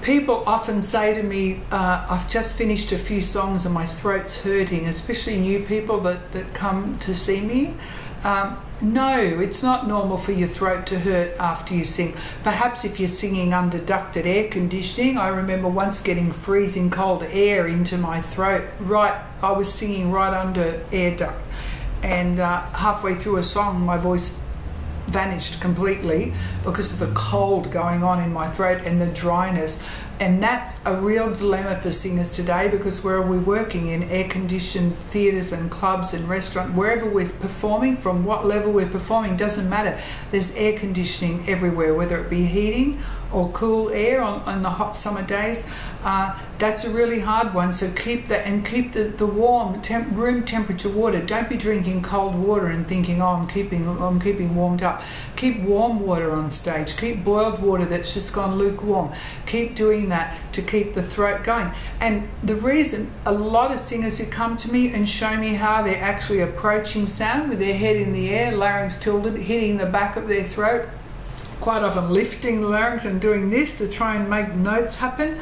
People often say to me, I've just finished a few songs and my throat's hurting, especially new people that come to see me. No, it's not normal for your throat to hurt after you sing. Perhaps if you're singing under ducted air conditioning. I remember once getting freezing cold air into my throat. I was singing right under air duct, and halfway through a song my voice vanished completely because of the cold going on in my throat and the dryness. And that's a real dilemma for singers today, because where are we working? In air-conditioned theatres and clubs and restaurants, wherever we're performing, from what level we're performing, doesn't matter. There's air conditioning everywhere, whether it be heating or cool air on the hot summer days. That's a really hard one, so keep that, and keep the warm room temperature water. Don't be drinking cold water and thinking, oh, I'm keeping warmed up. Keep warm water on stage. Keep boiled water that's just gone lukewarm. Keep doing that to keep the throat going. And the reason a lot of singers who come to me and show me how they're actually approaching sound with their head in the air, larynx tilted, hitting the back of their throat, quite often lifting the larynx and doing this to try and make notes happen.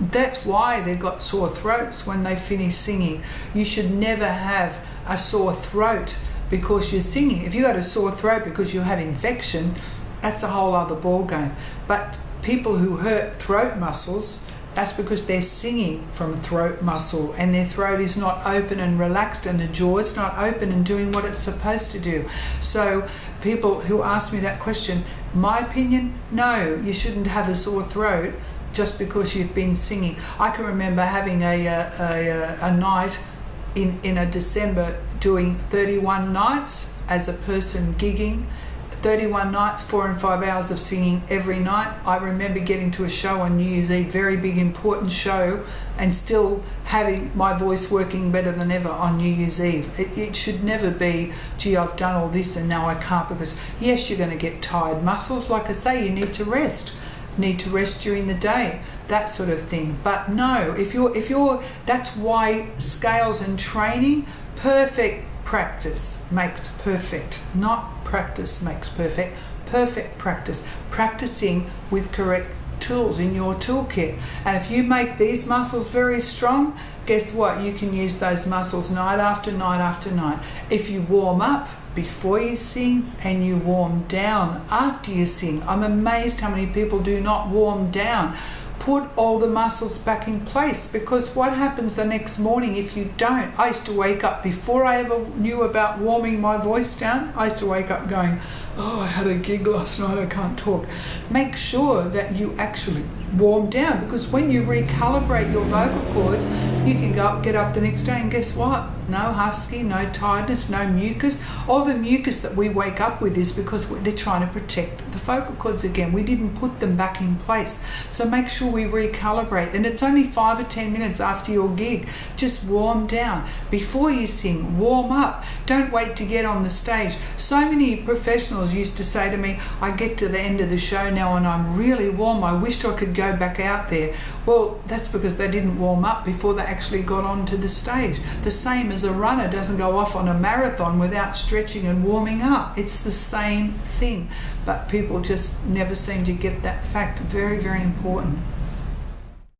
That's why they've got sore throats when they finish singing. You should never have a sore throat because you're singing. If you got a sore throat because you have infection, that's a whole other ball game. But people who hurt throat muscles, that's because they're singing from throat muscle and their throat is not open and relaxed and the jaw is not open and doing what it's supposed to do. So people who ask me that question, my opinion, no, you shouldn't have a sore throat just because you've been singing. I can remember having a night in a December doing 31 nights as a person gigging. 31 nights, 4 and 5 hours of singing every night. I remember getting to a show on New Year's Eve, very big important show, and still having my voice working better than ever on New Year's Eve. It should never be, gee, I've done all this and now I can't, because yes, you're going to get tired muscles. Like I say, you need to rest. Need to rest during the day, that sort of thing. But no, if you're that's why scales and training, perfect practice makes perfect, not practice makes perfect. Perfect practice, practicing with correct tools in your toolkit. And if you make these muscles very strong, guess what? You can use those muscles night after night after night. If you warm up before you sing and you warm down after you sing. I'm amazed how many people do not warm down. Put all the muscles back in place, because what happens the next morning if you don't? I used to wake up, before I ever knew about warming my voice down, I used to wake up going, oh, I had a gig last night, I can't talk. Make sure that you actually warm down, because when you recalibrate your vocal cords, you can get up the next day and guess what? No husky, no tiredness, no mucus. All the mucus that we wake up with is because they're trying to protect the vocal cords again. We didn't put them back in place. So make sure we recalibrate. And it's only 5 or 10 minutes after your gig. Just warm down. Before you sing, warm up. Don't wait to get on the stage. So many professionals used to say to me, I get to the end of the show now and I'm really warm. I wished I could go back out there. Well, that's because they didn't warm up before they actually got onto the stage. The same as a runner doesn't go off on a marathon without stretching and warming up. It's the same thing. But people just never seem to get that fact. Very, very important.